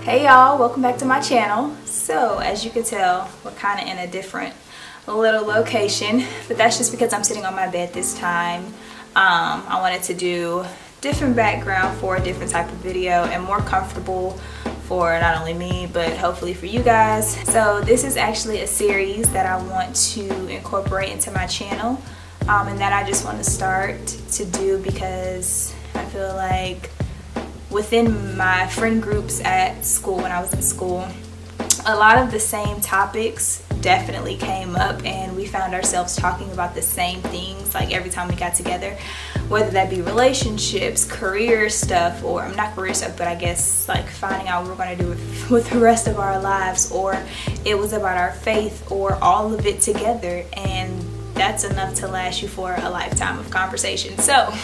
Hey y'all, welcome back to my channel. So as you can tell, we're kind of in a different little location, but that's just because I'm sitting on my bed this time. I wanted to do different background for a different type of video and more comfortable for not only me but hopefully for you guys. So this is actually a series that I want to incorporate into my channel, and that I just want to start to do because I feel like within my friend groups at school, when I was in school, a lot of the same topics definitely came up, and we found ourselves talking about the same things like every time we got together, whether that be relationships, career stuff, or not career stuff, but I guess like finding out what we're going to do with the rest of our lives, or it was about our faith, or all of it together, and that's enough to last you for a lifetime of conversation. So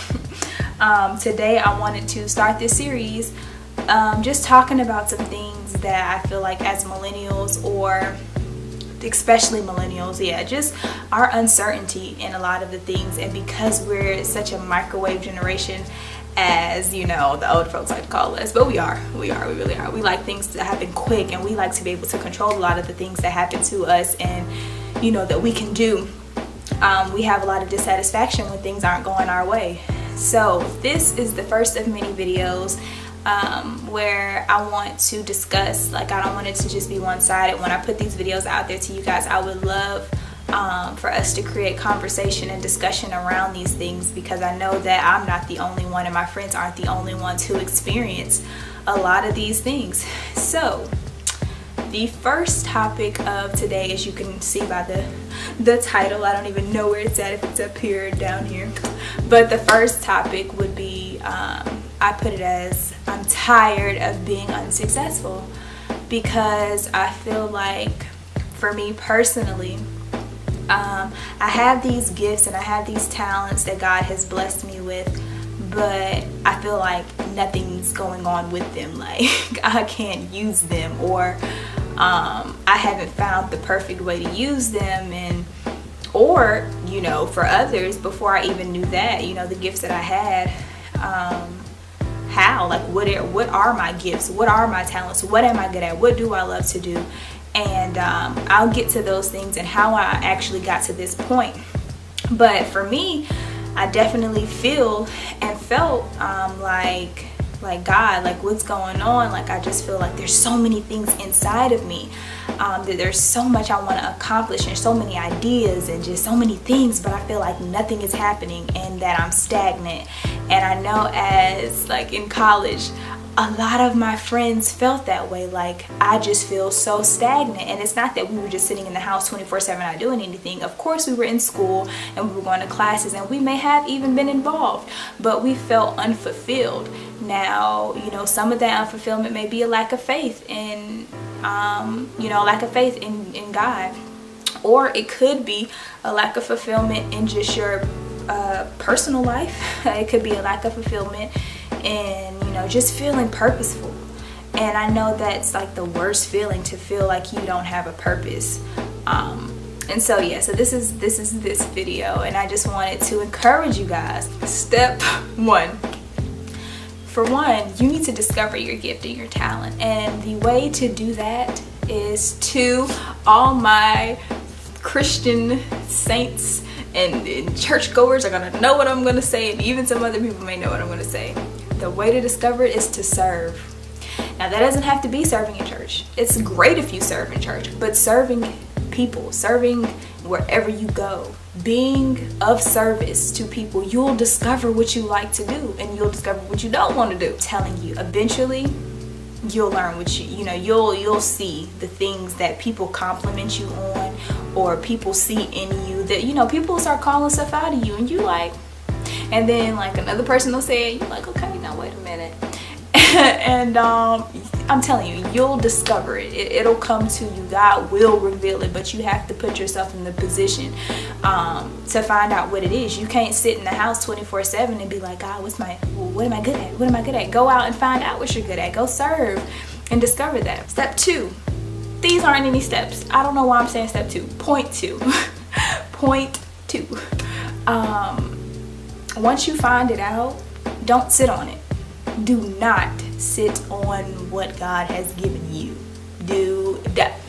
today I wanted to start this series just talking about some things that I feel like as millennials, or especially millennials, just our uncertainty in a lot of the things. And because we're such a microwave generation, as you know, the old folks like to call us, but we really are. We like things to happen quick, and we like to be able to control a lot of the things that happen to us, and you know that we can do. We have a lot of dissatisfaction when things aren't going our way. So this is the first of many videos where I want to discuss, like, I don't want it to just be one-sided. When I put these videos out there to you guys, I would love for us to create conversation and discussion around these things, because I know that I'm not the only one, and my friends aren't the only ones who experience a lot of these things. So the first topic of today, as you can see by the title, I don't even know where it's at, if it's up here or down here, but the first topic would be, I put it as, I'm tired of being unsuccessful. Because I feel like, for me personally, I have these gifts and I have these talents that God has blessed me with, but I feel like nothing's going on with them. Like, I can't use them, or I haven't found the perfect way to use them. And or you know, for others, before I even knew that, you know, the gifts that I had, how, like, what are my gifts, what are my talents, what am I good at, what do I love to do? And I'll get to those things and how I actually got to this point. But for me, I definitely feel and felt like God, like, what's going on? Like, I just feel like there's so many things inside of me, that there's so much I want to accomplish, and so many ideas and just so many things, but I feel like nothing is happening, and that I'm stagnant. And I know, as like in college, a lot of my friends felt that way. Like, I just feel so stagnant. And it's not that we were just sitting in the house 24/7 not doing anything. Of course we were in school and we were going to classes, and we may have even been involved, but we felt unfulfilled. Now, you know, some of that unfulfillment may be a lack of faith in lack of faith in God, or it could be a lack of fulfillment in just your personal life. It could be a lack of fulfillment in, you know, just feeling purposeful. And I know that's like the worst feeling, to feel like you don't have a purpose. And so so this is this video, and I just wanted to encourage you guys. Step one. For one, you need to discover your gift and your talent. And the way to do that is, to all my Christian saints and churchgoers are gonna know what I'm gonna say, and even some other people may know what I'm gonna say. The way to discover it is to serve. Now, that doesn't have to be serving in church. It's great if you serve in church, but serving people, serving wherever you go, being of service to people, you'll discover what you like to do, and you'll discover what you don't want to do. I'm telling you, eventually you'll learn what you'll see the things that people compliment you on, or people see in you, that, you know, people start calling stuff out of you, and you like, and then like another person will say it, you're like, okay, now wait a minute. And I'm telling you, you'll discover it. It'll come to you. God will reveal it, but you have to put yourself in the position to find out what it is. You can't sit in the house 24/7 and be like, God, what am I good at? What am I good at? Go out and find out what you're good at. Go serve and discover that. Step two. These aren't any steps. I don't know why I'm saying step two. Point two. Point two. Once you find it out, don't sit on it. Do not sit on what God has given you. Do that.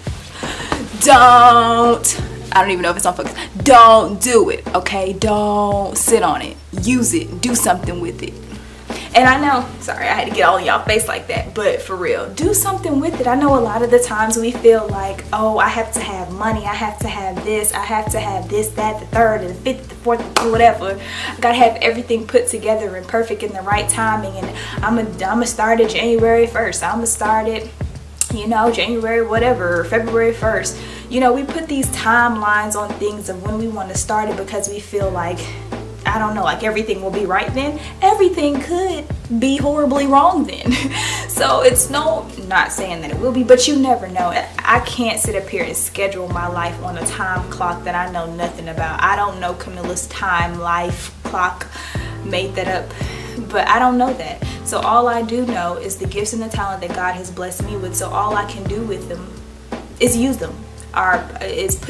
Don't. I don't even know if it's on focus. Don't do it, okay? Don't sit on it. Use it. Do something with it. And I know, sorry, I had to get all in y'all face like that, but for real, do something with it. I know a lot of the times we feel like, oh, I have to have money, I have to have this, I have to have this, that, the third, and the fifth, the fourth, whatever. I gotta have everything put together and perfect in the right timing, and I'm gonna start it January 1st. I'm gonna start it, January whatever, February 1st. We put these timelines on things of when we want to start it because we feel like, I don't know, like everything will be right then. Everything could be horribly wrong then. So it's not saying that it will be, but you never know. I can't sit up here and schedule my life on a time clock that I know nothing about. I don't know Kemilah's time life clock, made that up, but I don't know that. So all I do know is the gifts and the talent that God has blessed me with. So all I can do with them is use them. Is to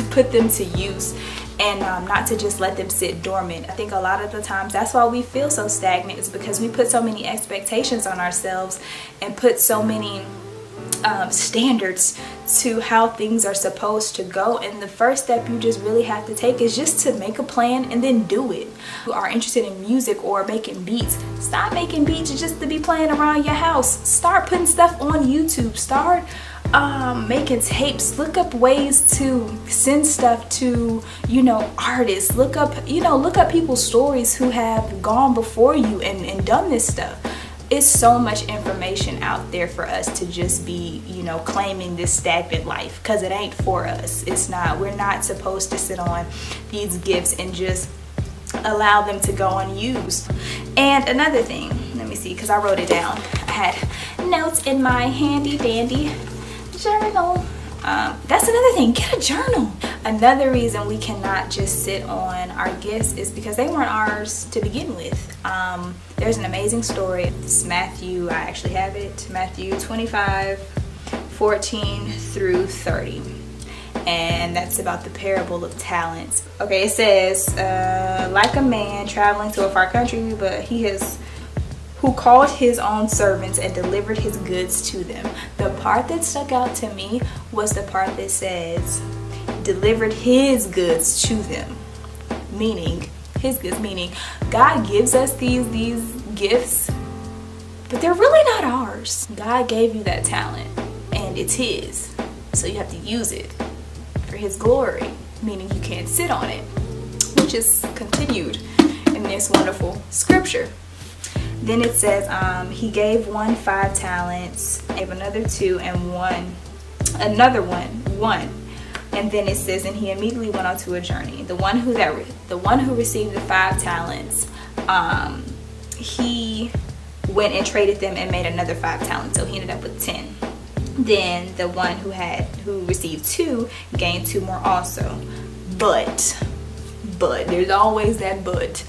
put them to use, and not to just let them sit dormant. I think a lot of the times that's why we feel so stagnant, is because we put so many expectations on ourselves and put so many standards to how things are supposed to go. And the first step you just really have to take is just to make a plan and then do it. If you are interested in music or making beats, stop making beats just to be playing around your house. Start putting stuff on YouTube. Start making tapes. Look up ways to send stuff to artists. Look up people's stories who have gone before you and done this stuff. It's so much information out there for us to just be claiming this stagnant life, because it ain't for us. It's not. We're not supposed to sit on these gifts and just allow them to go unused. And another thing, let me see, because I wrote it down. I had notes in my handy dandy journal. That's another thing. Get a journal. Another reason we cannot just sit on our gifts is because they weren't ours to begin with. There's an amazing story. It's Matthew, I actually have it, Matthew 25:14 through 30. And that's about the parable of talents. Okay, it says, like a man traveling to a far country, but who called his own servants and delivered his goods to them. The part that stuck out to me was the part that says, delivered his goods to them. Meaning, his goods, meaning God gives us these gifts, but they're really not ours. God gave you that talent and it's his. So you have to use it for his glory, meaning you can't sit on it, which is continued in this wonderful scripture. Then it says, he gave one 5 talents, gave another 2, and another one 1. And then it says, and he immediately went on to a journey. The one who received the 5 talents, he went and traded them and made another 5 talents. So he ended up with 10. Then the one who received 2 gained 2 more also. But there's always that but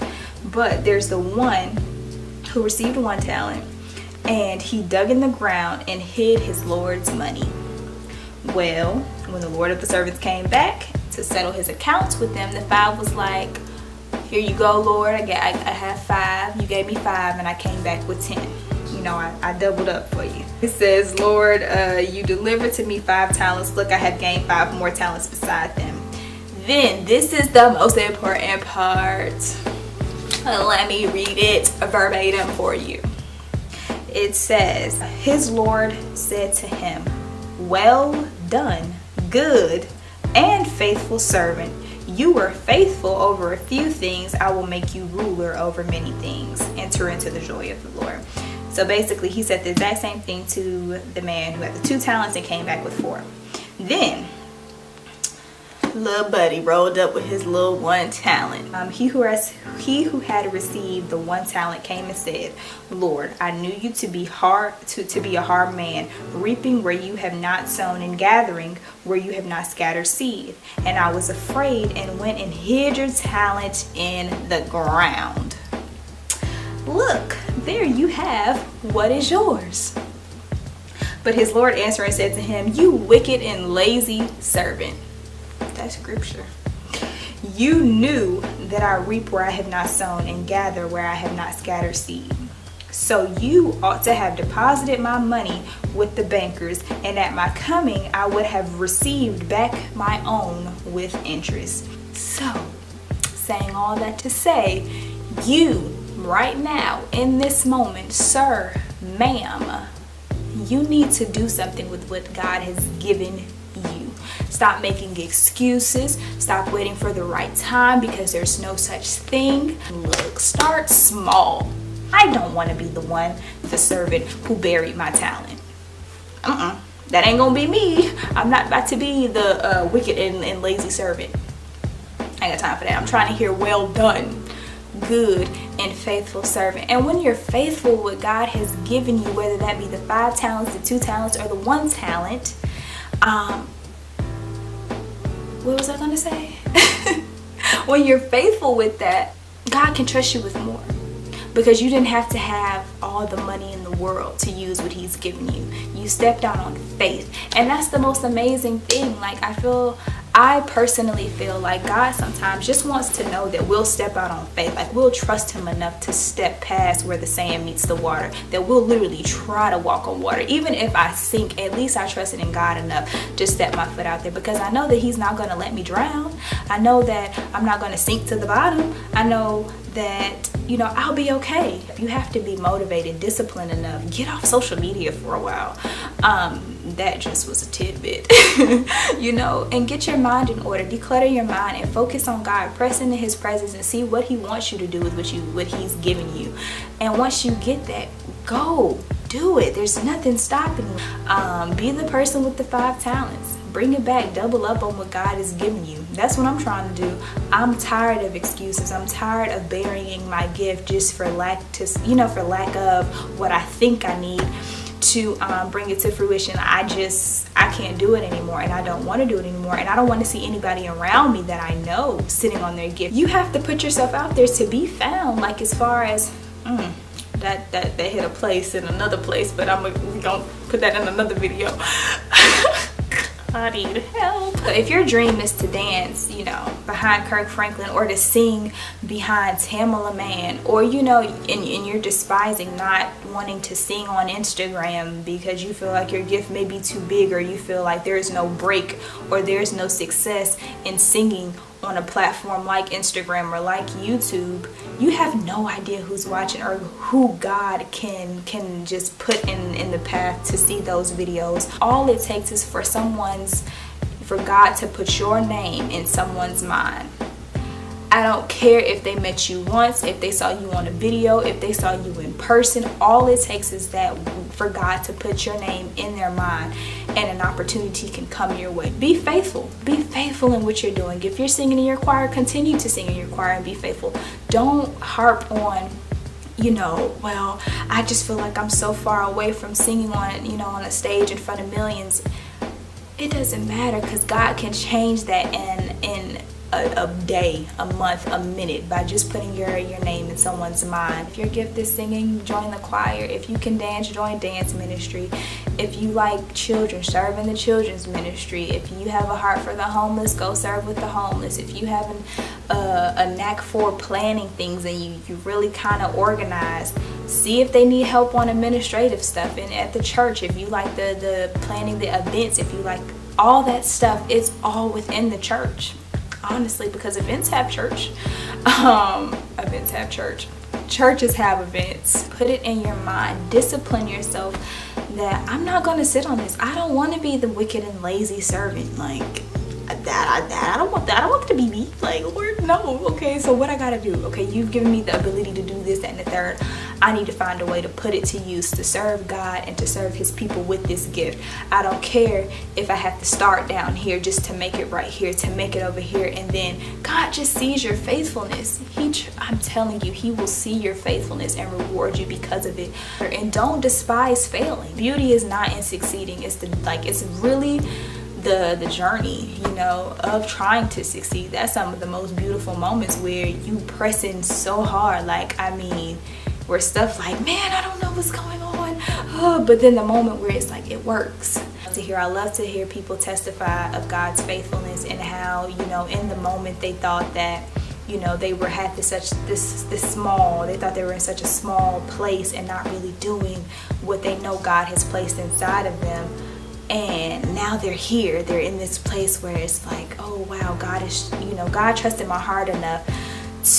there's the one who received 1 talent, and he dug in the ground and hid his Lord's money. Well, when the Lord of the servants came back to settle his accounts with them, the 5 was like, here you go, Lord, I have 5, you gave me 5, and I came back with 10. I doubled up for you. It says, Lord, you delivered to me 5 talents. Look, I have gained 5 more talents beside them. Then, this is the most important part. Let me read it verbatim for you. It says, his Lord said to him, well done, good and faithful servant. You were faithful over a few things. I will make you ruler over many things. Enter into the joy of the Lord. So basically, he said the exact same thing to the man who had the 2 talents and came back with 4. Then, little buddy rolled up with his little 1 talent. He who had received the 1 talent came and said, Lord, I knew you to be a hard man, reaping where you have not sown and gathering where you have not scattered seed. And I was afraid and went and hid your talent in the ground. Look, there you have what is yours. But his Lord answered and said to him, you wicked and lazy servant. That's scripture. You knew that I reap where I have not sown and gather where I have not scattered seed. So you ought to have deposited my money with the bankers, and at my coming I would have received back my own with interest. So, saying all that to say, you right now in this moment, sir, ma'am, you need to do something with what God has given you. Stop making excuses. Stop waiting for the right time, because there's no such thing. Look, start small. I don't want to be the one, the servant who buried my talent. That ain't gonna be me. I'm not about to be the wicked and lazy servant. I ain't got time for that. I'm trying to hear well done, good and faithful servant. And when you're faithful what God has given you, whether that be the 5 talents, the 2 talents, or the 1 talent, what was I gonna say? When you're faithful with that, God can trust you with more, because you didn't have to have all the money in the world to use what he's given you. You stepped out on faith, and that's the most amazing thing. Like, I personally feel like God sometimes just wants to know that we'll step out on faith. Like, we'll trust him enough to step past where the sand meets the water, that we'll literally try to walk on water. Even if I sink, at least I trusted in God enough to step my foot out there, because I know that he's not going to let me drown. I know that I'm not going to sink to the bottom. I know that, you know, I'll be okay. You have to be motivated, disciplined enough. Get off social media for a while. That just was a tidbit. You know, and get your mind in order. Declutter your mind and focus on God. Press into his presence and see what he wants you to do with what he's given you. And once you get that, go do it. There's nothing stopping you. Be the person with the 5 talents. Bring it back. Double up on what God has given you. That's what I'm trying to do. I'm tired of excuses. I'm tired of burying my gift just for lack of what I think I need to bring it to fruition. I can't do it anymore, and I don't want to do it anymore, and I don't want to see anybody around me that I know sitting on their gift. You have to put yourself out there to be found. Like, as far as that hit a place in another place, but we're gonna put that in another video. I need help. So if your dream is to dance, you know, behind Kirk Franklin, or to sing behind Kemilah Man, or, you know, and you're despising not wanting to sing on Instagram because you feel like your gift may be too big, or you feel like there's no break or there's no success in singing on a platform like Instagram or like YouTube, you have no idea who's watching or who God can just put in the path to see those videos. All it takes is for God to put your name in someone's mind. I don't care if they met you once, if they saw you on a video, if they saw you in person. All it takes is that for God to put your name in their mind, and an opportunity can come your way. Be faithful. Be faithful in what you're doing. If you're singing in your choir, continue to sing in your choir and be faithful. Don't harp on, you know, well, I just feel like I'm so far away from singing on a stage in front of millions. It doesn't matter, because God can change that in a day, a month, a minute, by just putting your name in someone's mind. If your gift is singing, join the choir. If you can dance, join dance ministry. If you like children, serve in the children's ministry. If you have a heart for the homeless, go serve with the homeless. If you have a knack for planning things and you really kind of organized, see if they need help on administrative stuff and at the church. If you like the planning the events, if you like all that stuff, it's all within the church. Honestly, because events have church. Events have church. Churches have events. Put it in your mind. Discipline yourself that I'm not going to sit on this. I don't want to be the wicked and lazy servant. Like, I don't want that. I don't want it to be me. Like, Lord, no. Okay, so what I got to do? Okay, you've given me the ability to do this, that, and the third. I need to find a way to put it to use, to serve God and to serve his people with this gift. I don't care if I have to start down here just to make it right here, to make it over here, and then God just sees your faithfulness. I'm telling you, he will see your faithfulness and reward you because of it. And don't despise failing. Beauty is not in succeeding. It's really the journey, you know, of trying to succeed. That's some of the most beautiful moments, where you pressing so hard. Like, I mean, where stuff like, man, I don't know what's going on, but then the moment where it's like, it works. I love to hear people testify of God's faithfulness, and how, you know, in the moment they thought that you know, they had this small, they thought they were in such a small place and not really doing what they know God has placed inside of them. And now they're here, they're in this place where it's like, oh wow, God is, you know, God trusted my heart enough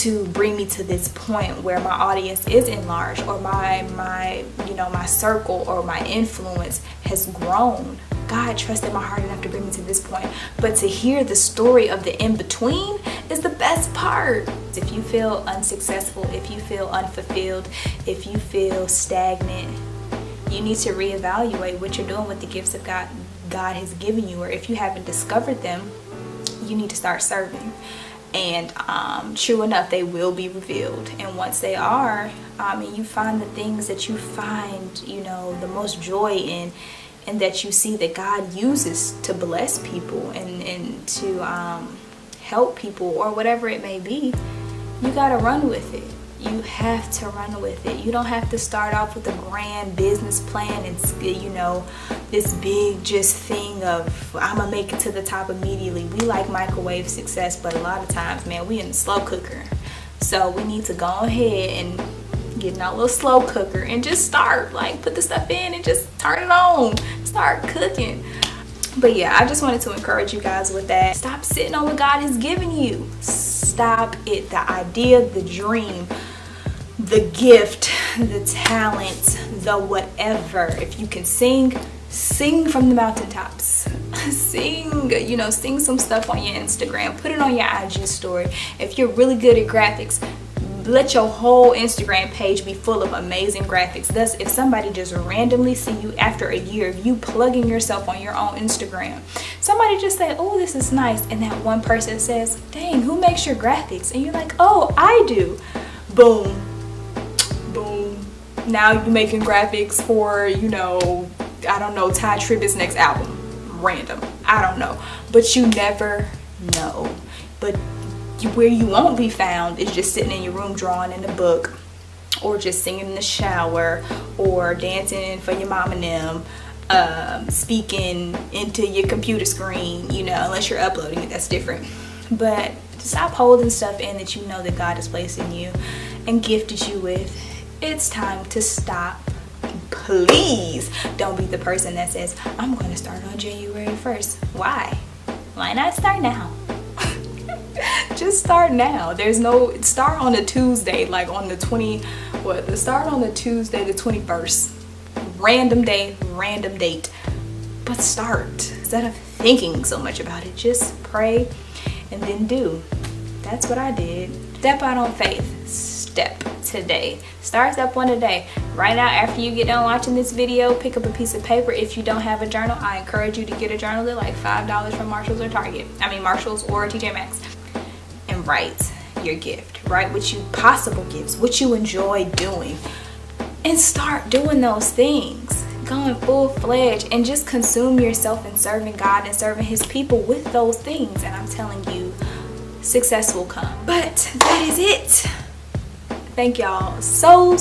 to bring me to this point where my audience is enlarged, or my you know, my circle or my influence has grown. God trusted my heart enough to bring me to this point. But to hear the story of the in-between is the best part. If you feel unsuccessful, if you feel unfulfilled, if you feel stagnant, you need to reevaluate what you're doing with the gifts of God has given you. Or if you haven't discovered them, you need to start serving. And true enough, they will be revealed. And once they are, and you find the things that you find, you know, the most joy in, and that you see that God uses to bless people and to help people, or whatever it may be, you gotta run with it. You have to run with it. You don't have to start off with a grand business plan and, you know, this big just thing of I'm gonna make it to the top immediately. We like microwave success, but a lot of times, man, we in the slow cooker. So we need to go ahead and get in our little slow cooker and just start, like, put the stuff in and just turn it on, start cooking. But yeah, I just wanted to encourage you guys with that. Stop sitting on what God has given you. Stop it. The idea, the dream, the gift, the talent, the whatever. If you can sing, sing from the mountaintops. Sing, you know, sing some stuff on your Instagram. Put it on your IG story. If you're really good at graphics, let your whole Instagram page be full of amazing graphics. Thus, if somebody just randomly see you after a year of you plugging yourself on your own Instagram, somebody just say, oh, this is nice, and that one person says, dang, who makes your graphics? And you're like, oh, I do. Boom, boom. Now you're making graphics for, you know, I don't know, Ty Tribbett's next album. Random, I don't know, but you never know. But where you won't be found is just sitting in your room drawing in a book, or just singing in the shower, or dancing for your mom and them, speaking into your computer screen, you know, unless you're uploading it, that's different. But stop holding stuff in that you know that God has placed in you and gifted you with. It's time to stop. Please don't be the person that says, I'm going to start on January 1st. Why? Why not start now? Just start now. There's no start on a Tuesday, like on the start on the Tuesday the 21st. Random day, random date. But start. Instead of thinking so much about it, just pray and then do. That's what I did. Step out on faith. Step today. Start step one today. Right now, after you get done watching this video, pick up a piece of paper. If you don't have a journal, I encourage you to get a journal. They're like $5 from Marshalls or Target. Marshalls or TJ Maxx. And write your gift. Write what you possible gifts, what you enjoy doing, and start doing those things. Going full-fledged and just consume yourself in serving God and serving His people with those things. And I'm telling you, success will come. But that is it. Thank y'all so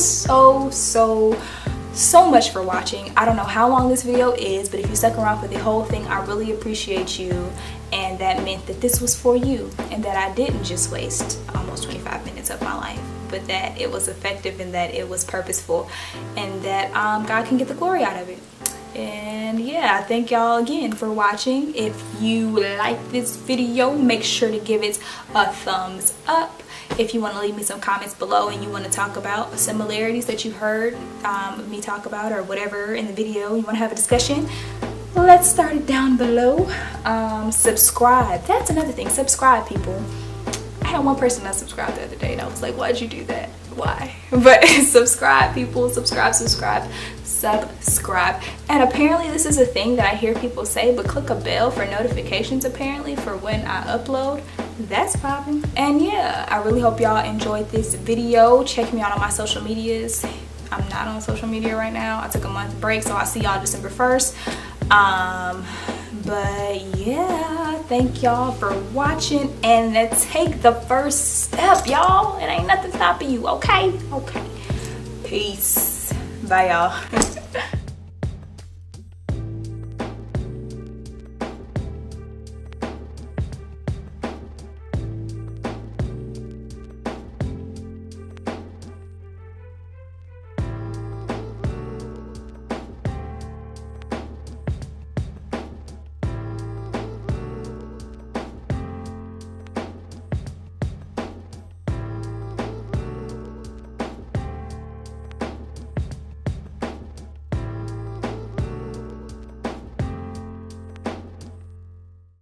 much for watching. I don't know how long this video is, but if you stuck around for the whole thing, I really appreciate you. And that meant that this was for you, and that I didn't just waste almost 25 minutes of my life, but that it was effective, and that it was purposeful, and that God can get the glory out of it. And yeah, thank y'all again for watching. If you like this video, make sure to give it a thumbs up. If you want to leave me some comments below and you want to talk about similarities that you heard me talk about, or whatever in the video, you want to have a discussion, let's start it down below. Subscribe. That's another thing. Subscribe, people. I had one person not subscribe the other day, and I was like, why'd you do that? Why? But subscribe, people. Subscribe. And apparently this is a thing that I hear people say, but click a bell for notifications, apparently, for when I upload. That's popping. And yeah, I really hope y'all enjoyed this video. Check me out on my social medias. I'm not on social media right now. I took a month break, so I'll see y'all December 1st. But yeah, thank y'all for watching, and let's take the first step, y'all. It ain't nothing stopping you, okay? Peace. Bye, y'all.